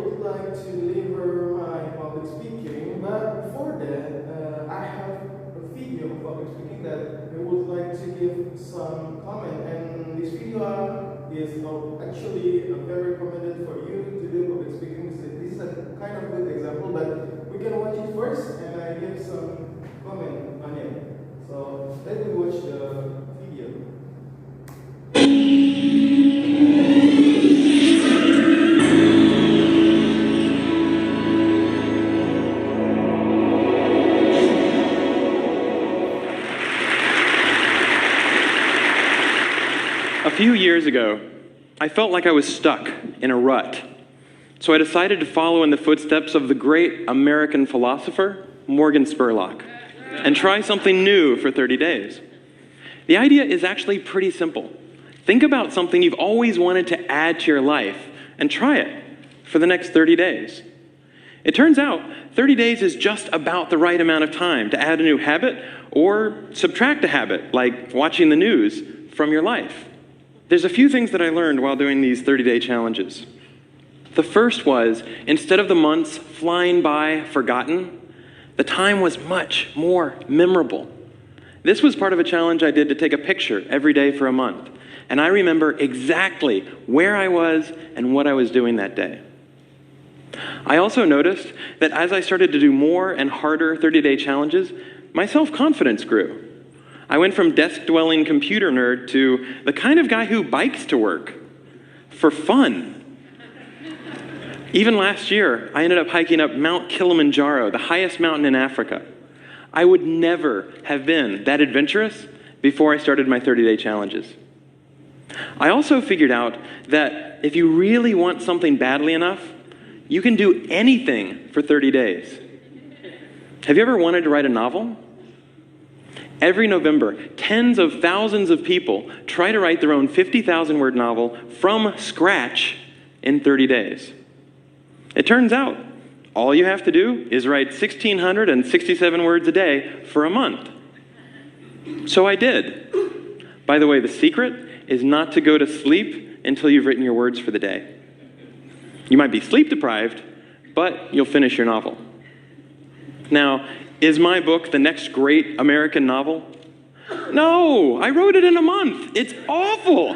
would like to deliver my public speaking, but before that, I have a video of public speaking that I would like to give some comment. And this video is actually very recommended for you to do public speaking. This is a kind of good example, but we can watch it first, and I give some comment on it. So let me watch the video. A few years ago, I felt like I was stuck in a rut. So I decided to follow in the footsteps of the great American philosopher, Morgan Spurlock, and try something new for 30 days. The idea is actually pretty simple. Think about something you've always wanted to add to your life and try it for the next 30 days. It turns out 30 days is just about the right amount of time to add a new habit or subtract a habit, like watching the news, from your life. There's a few things that I learned while doing these 30-day challenges. The first was, instead of the months flying by forgotten, the time was much more memorable. This was part of a challenge I did to take a picture every day for a month, and I remember exactly where I was and what I was doing that day. I also noticed that as I started to do more and harder 30-day challenges, my self-confidence grew. I went from desk-dwelling computer nerd to the kind of guy who bikes to work for fun. Even last year, I ended up hiking up Mount Kilimanjaro, the highest mountain in Africa. I would never have been that adventurous before I started my 30-day challenges. I also figured out that if you really want something badly enough, you can do anything for 30 days. Have you ever wanted to write a novel? Every November, tens of thousands of people try to write their own 50,000-word novel from scratch in 30 days. It turns out, all you have to do is write 1,667 words a day for a month. So I did. By the way, the secret is not to go to sleep until you've written your words for the day. You might be sleep deprived, but you'll finish your novel. Now, is my book the next great American novel? No, I wrote it in a month. It's awful.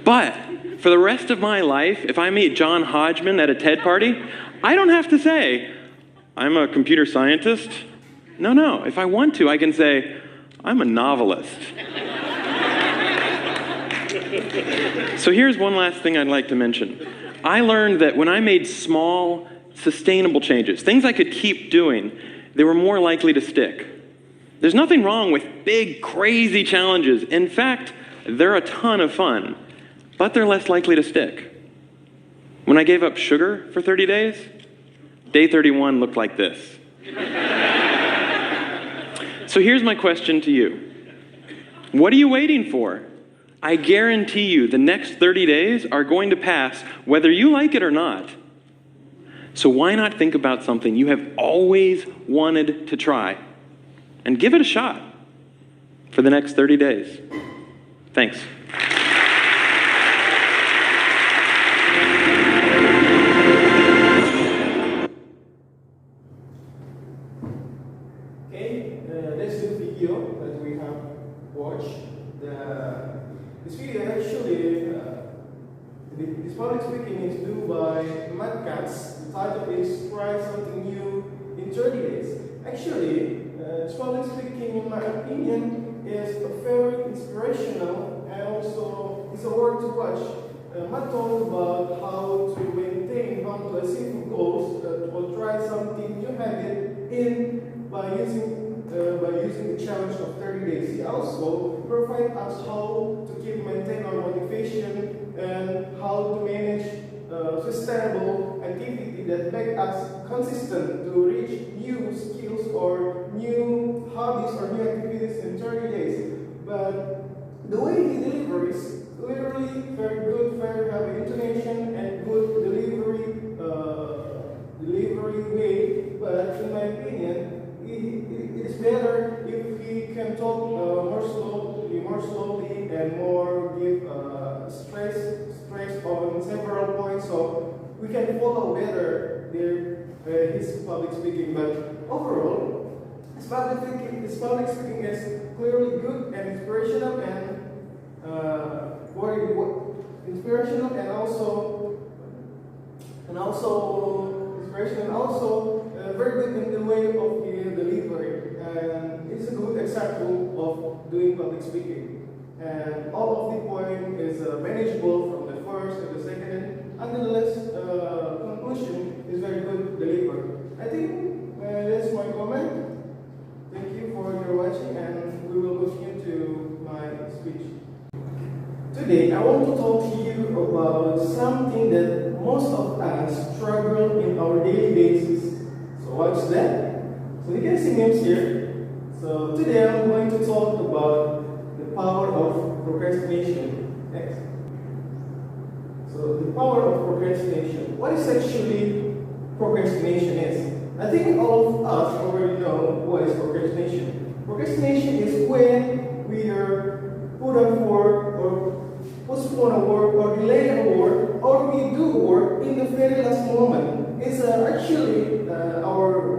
But for the rest of my life, if I meet John Hodgman at a TED party, I don't have to say, I'm a computer scientist. No, if I want to, I can say, I'm a novelist. So here's one last thing I'd like to mention. I learned that when I made small, sustainable changes, things I could keep doing, they were more likely to stick. There's nothing wrong with big, crazy challenges. In fact, they're a ton of fun, but they're less likely to stick. When I gave up sugar for 30 days, day 31 looked like this. So here's my question to you. What are you waiting for? I guarantee you the next 30 days are going to pass whether you like it or not. So why not think about something you have always wanted to try and give it a shot for the next 30 days? Thanks. Okay, that's the video that we have watched. This video actually, this public speaking is due by Matt Katz. The title is Try Something New in 30 Days. Actually, this public speaking, in my opinion, is a very inspirational and also it's a worth to watch. Matt talked about how to maintain, how to achieve goals, or try something new habit by using the challenge of 30 days. He also provides us how to maintain our motivation and how to manage sustainable activity that make us consistent to reach new skills or new hobbies or new activities in 30 days. But the way he delivers literally very good, very heavy intonation and good delivery way. But in my opinion, it is better if we can talk more slowly and more give stress on several points. So we can follow better his public speaking. But overall, his public speaking is clearly good and inspirational inspirational and very good in the way of the delivery. And it's a good example of doing public speaking. And all of the point is manageable from the first to the second, and nonetheless, conclusion is very good delivered. I think that's my comment. Thank you for your watching, and we will move into my speech. Today, I want to talk to you about something that most of us struggle in our daily basis. So what's that? So you can see names here. So today I'm going to talk about the power of procrastination. Next. So the power of procrastination. What is actually procrastination is? I think all of us already know what is procrastination. Procrastination is when we are put on work or postpone a work or delay a work or we do work in the very last moment. It's actually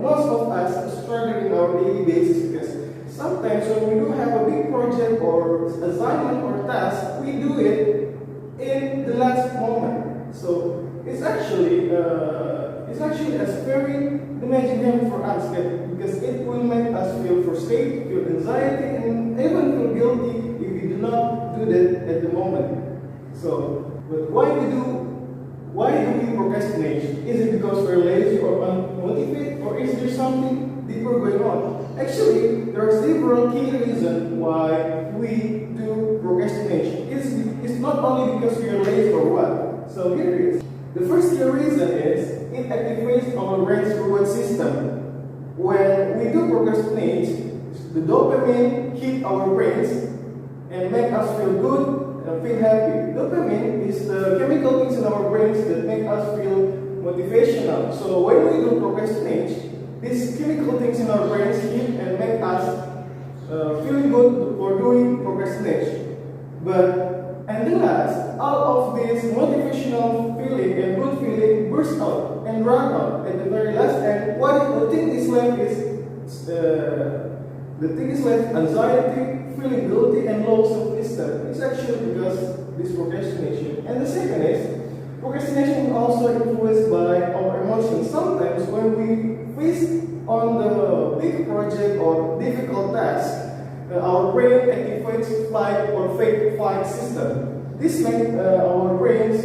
most of us struggling in our daily basis because sometimes when we do have a big project or assignment or task, we do it in the last moment. So it's actually a very damaging habit for us because it will make us feel frustrated, feel anxiety, and even feel guilty if we do not do that at the moment. So, but why do we procrastinate? Is it because we're lazy or unmotivated, or is there something deeper going on? Actually, there are several key reasons why we do procrastination. It's not only because we are lazy or what. So here it is. The first key reason is it activates our brain's reward system. When we do procrastinate, the dopamine hit our brains and make us feel good and feel happy. Dopamine is the chemical things in our brains that make us feel motivational. So when we do procrastinate, these chemical things in our brains hit and make us feeling good for doing procrastination. And then last, all of this motivational feeling and good feeling burst out and run out at the very last. And what the thing is left anxiety, feeling guilty, and low self-esteem. It's actually because this procrastination. And the second is procrastination is also influenced by our emotions. Sometimes when we face on the big project or difficult task, our brain activates fight or fight system. This makes our brains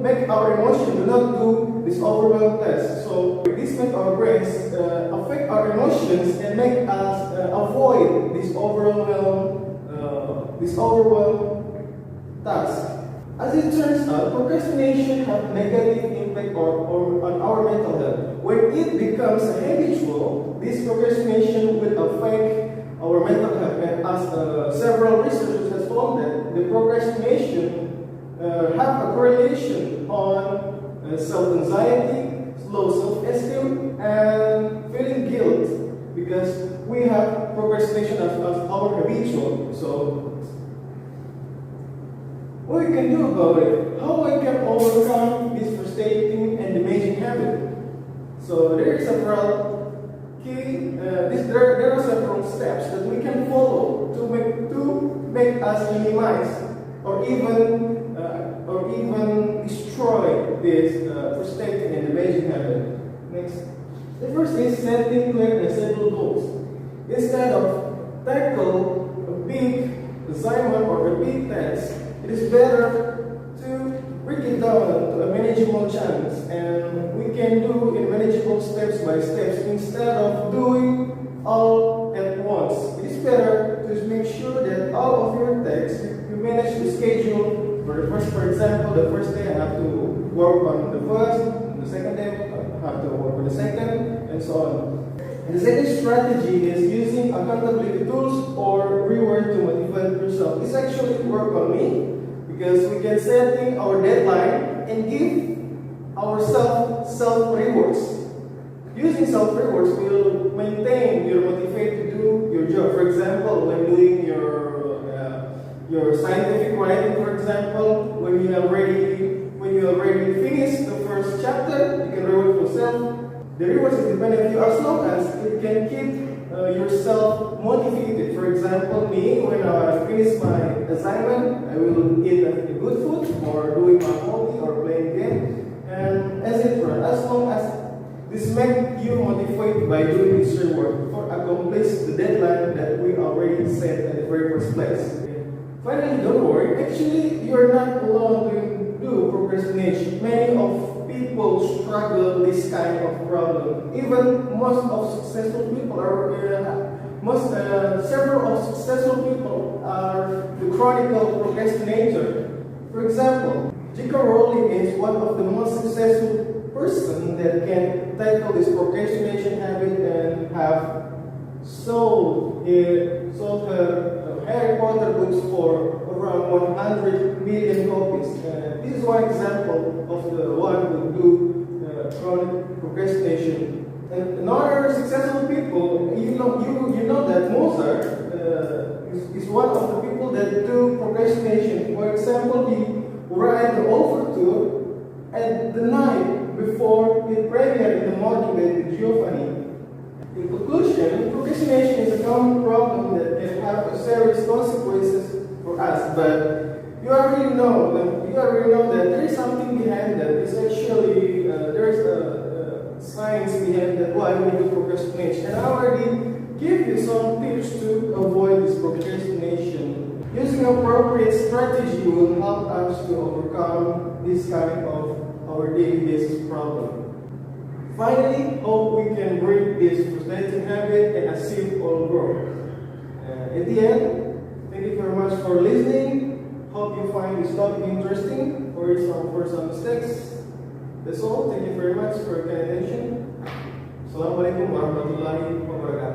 make our emotion do not do this overwhelmed task. So this makes our brains affect our emotions and make us avoid this overwhelmed task. As it turns out, procrastination has negative impact on our mental health. When it becomes habitual, this procrastination will affect our mental health. And as several researchers have found that the procrastination have a correlation on self-anxiety, low self-esteem, and feeling guilt because we have procrastination as our habitual. So what we can do about it? How we can overcome this frustrating and damaging habit? So there are several steps that we can follow to make us minimize or even destroy this frustrating and damaging habit. Next, the first is setting clear and simple goals. Instead of tackle a big assignment or a big task, it is better to break it down to a manageable chunks, and we can do in manageable steps by steps instead of doing all at once. It is better to make sure that all of your tasks you manage to schedule. For example, the first day I have to work on the first, the second day I have to work on the second, and so on. And the second strategy is using accountability tools or reward to motivate yourself. This actually worked on me because we can setting our deadline and give ourselves self-rewards. Using self-rewards will maintain your motivation to do your job. For example, when doing your scientific writing, for example, when you we already finished the first chapter, you can reward yourself. The reward is dependent on you as long as it can keep yourself motivated. For example, me, when I finish my assignment, I will eat a good food or doing my hobby or playing game, and etc. As long as this makes you motivated by doing this reward for accomplish the deadline that we already set at the very first place. Finally, don't worry. Actually, you are not alone to do procrastination. Many of people struggle with this kind of problem. Even most of successful people are several of successful people are the chronic procrastinator. For example, Keguruan is one of the most successful person that can tackle this procrastination habit and have sold her Harry Potter books for around 100 million copies. This is one example of the one who do chronic procrastination. And another successful people, you know that Mozart is one of the people that do procrastination. For example, he write the overture at the night before the premiere in the morning with Giovanni. In conclusion, procrastination is a common problem that can have serious consequences for us. But you already know that there is something behind that. It's actually there is a science behind that why we do procrastination. And I already give you some tips to avoid this procrastination. Using appropriate strategy will help us to overcome this kind of our daily basis problem. Finally, hope we can break this frustrating habit and achieve all growth. At the end, thank you very much for listening. Hope you find this topic interesting or some mistakes. That's all. Thank you very much for your kind attention. Assalamualaikum warahmatullahi wabarakatuh.